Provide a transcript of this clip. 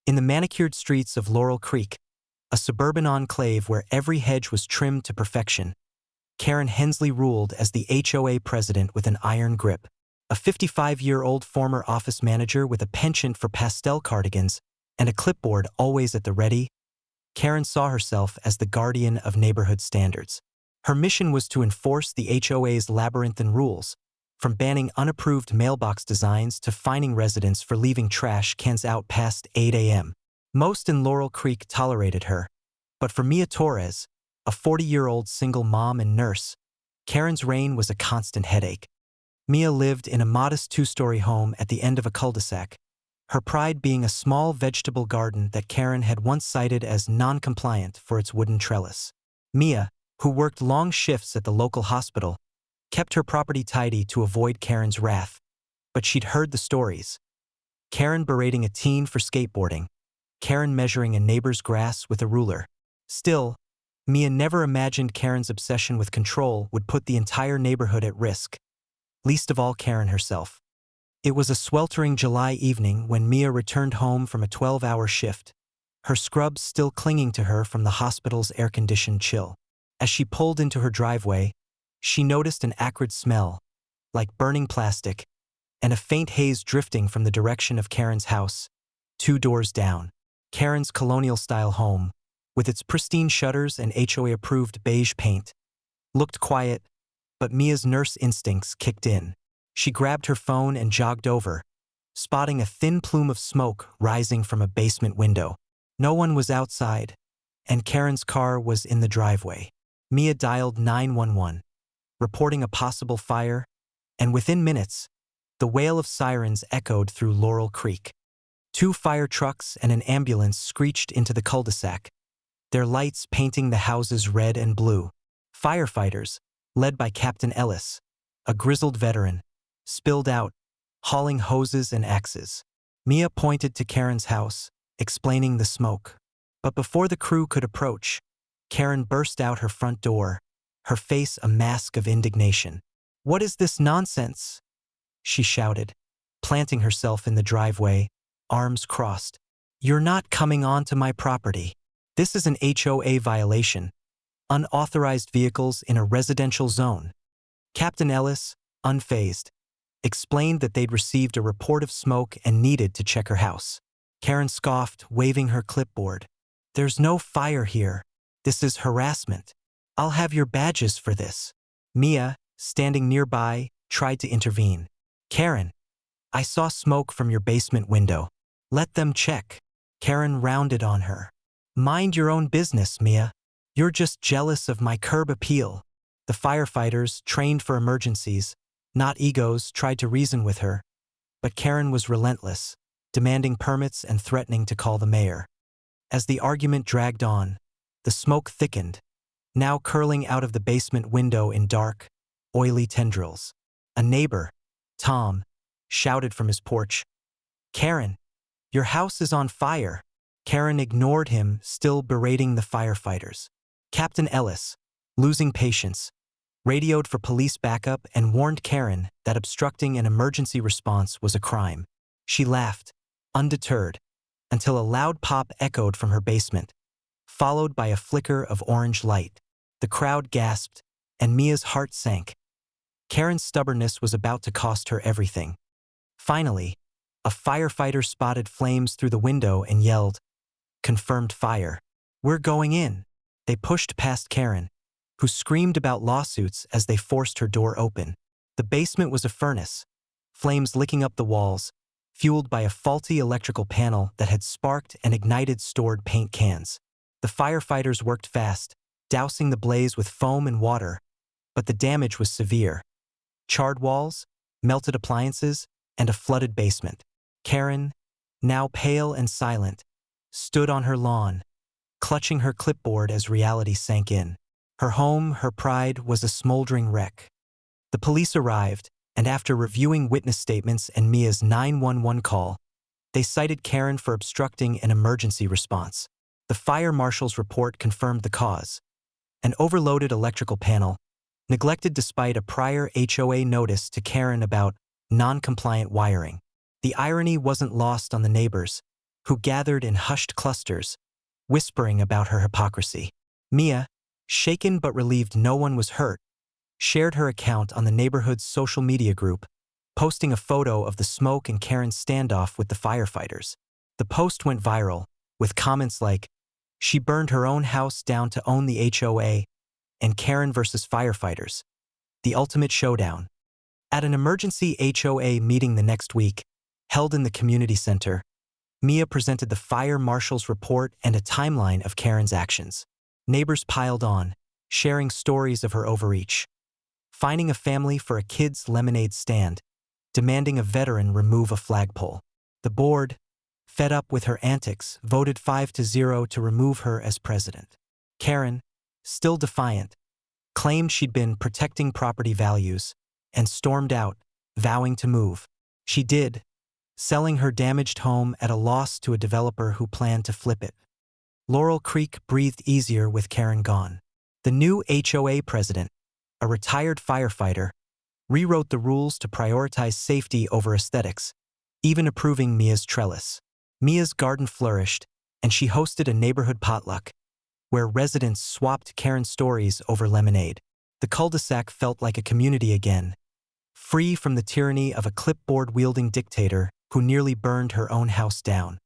In the manicured streets of Laurel Creek, a suburban enclave where every hedge was trimmed to perfection, Karen Hensley ruled as the HOA president with an iron grip. A 55-year-old former office manager with a penchant for pastel cardigans and a clipboard always at the ready, Karen saw herself as the guardian of neighborhood standards. Her mission was to enforce the HOA's labyrinthine rules, from banning unapproved mailbox designs to fining residents for leaving trash cans out past 8 a.m. Most in Laurel Creek tolerated her, but for Mia Torres, a 40-year-old single mom and nurse, Karen's reign was a constant headache. Mia lived in a modest two-story home at the end of a cul-de-sac, her pride being a small vegetable garden that Karen had once cited as non-compliant for its wooden trellis. Mia, who worked long shifts at the local hospital, kept her property tidy to avoid Karen's wrath, but she'd heard the stories. Karen berating a teen for skateboarding, Karen measuring a neighbor's grass with a ruler. Still, Mia never imagined Karen's obsession with control would put the entire neighborhood at risk, least of all Karen herself. It was a sweltering July evening when Mia returned home from a 12-hour shift, her scrubs still clinging to her from the hospital's air-conditioned chill. As she pulled into her driveway, she noticed an acrid smell, like burning plastic, and a faint haze drifting from the direction of Karen's house, 2 doors down. Karen's colonial-style home, with its pristine shutters and HOA-approved beige paint, looked quiet, but Mia's nurse instincts kicked in. She grabbed her phone and jogged over, spotting a thin plume of smoke rising from a basement window. No one was outside, and Karen's car was in the driveway. Mia dialed 911, reporting a possible fire, and within minutes, the wail of sirens echoed through Laurel Creek. 2 fire trucks and an ambulance screeched into the cul-de-sac, their lights painting the houses red and blue. Firefighters, led by Captain Ellis, a grizzled veteran, spilled out, hauling hoses and axes. Mia pointed to Karen's house, explaining the smoke. But before the crew could approach, Karen burst out her front door, her face a mask of indignation. "What is this nonsense?" she shouted, planting herself in the driveway, arms crossed. "You're not coming onto my property. This is an HOA violation. Unauthorized vehicles in a residential zone." Captain Ellis, unfazed, explained that they'd received a report of smoke and needed to check her house. Karen scoffed, waving her clipboard. "There's no fire here. This is harassment. I'll have your badges for this." Mia, standing nearby, tried to intervene. "Karen, I saw smoke from your basement window. Let them check." Karen rounded on her. "Mind your own business, Mia. You're just jealous of my curb appeal." The firefighters, trained for emergencies, not egos, tried to reason with her, but Karen was relentless, demanding permits and threatening to call the mayor. As the argument dragged on, the smoke thickened, now curling out of the basement window in dark, oily tendrils. A neighbor, Tom, shouted from his porch, "Karen, your house is on fire." Karen ignored him, still berating the firefighters. Captain Ellis, losing patience, radioed for police backup and warned Karen that obstructing an emergency response was a crime. She laughed, undeterred, until a loud pop echoed from her basement, followed by a flicker of orange light. The crowd gasped, and Mia's heart sank. Karen's stubbornness was about to cost her everything. Finally, a firefighter spotted flames through the window and yelled, "Confirmed fire. We're going in." They pushed past Karen, who screamed about lawsuits as they forced her door open. The basement was a furnace, flames licking up the walls, fueled by a faulty electrical panel that had sparked and ignited stored paint cans. The firefighters worked fast, dousing the blaze with foam and water, but the damage was severe. Charred walls, melted appliances, and a flooded basement. Karen, now pale and silent, stood on her lawn, clutching her clipboard as reality sank in. Her home, her pride, was a smoldering wreck. The police arrived, and after reviewing witness statements and Mia's 911 call, they cited Karen for obstructing an emergency response. The fire marshal's report confirmed the cause: an overloaded electrical panel, neglected despite a prior HOA notice to Karen about non-compliant wiring. The irony wasn't lost on the neighbors, who gathered in hushed clusters, whispering about her hypocrisy. Mia, shaken but relieved no one was hurt, shared her account on the neighborhood's social media group, posting a photo of the smoke and Karen's standoff with the firefighters. The post went viral, with comments like, "She burned her own house down to own the HOA," and "Karen versus firefighters, the ultimate showdown." At an emergency HOA meeting the next week, held in the community center, Mia presented the fire marshal's report and a timeline of Karen's actions. Neighbors piled on, sharing stories of her overreach. Finding a family for a kid's lemonade stand, demanding a veteran remove a flagpole. The board, fed up with her antics, voted 5-0 to remove her as president. Karen, still defiant, claimed she'd been protecting property values and stormed out, vowing to move. She did, selling her damaged home at a loss to a developer who planned to flip it. Laurel Creek breathed easier with Karen gone. The new HOA president, a retired firefighter, rewrote the rules to prioritize safety over aesthetics, even approving Mia's trellis. Mia's garden flourished, and she hosted a neighborhood potluck, where residents swapped Karen's stories over lemonade. The cul-de-sac felt like a community again, free from the tyranny of a clipboard-wielding dictator who nearly burned her own house down.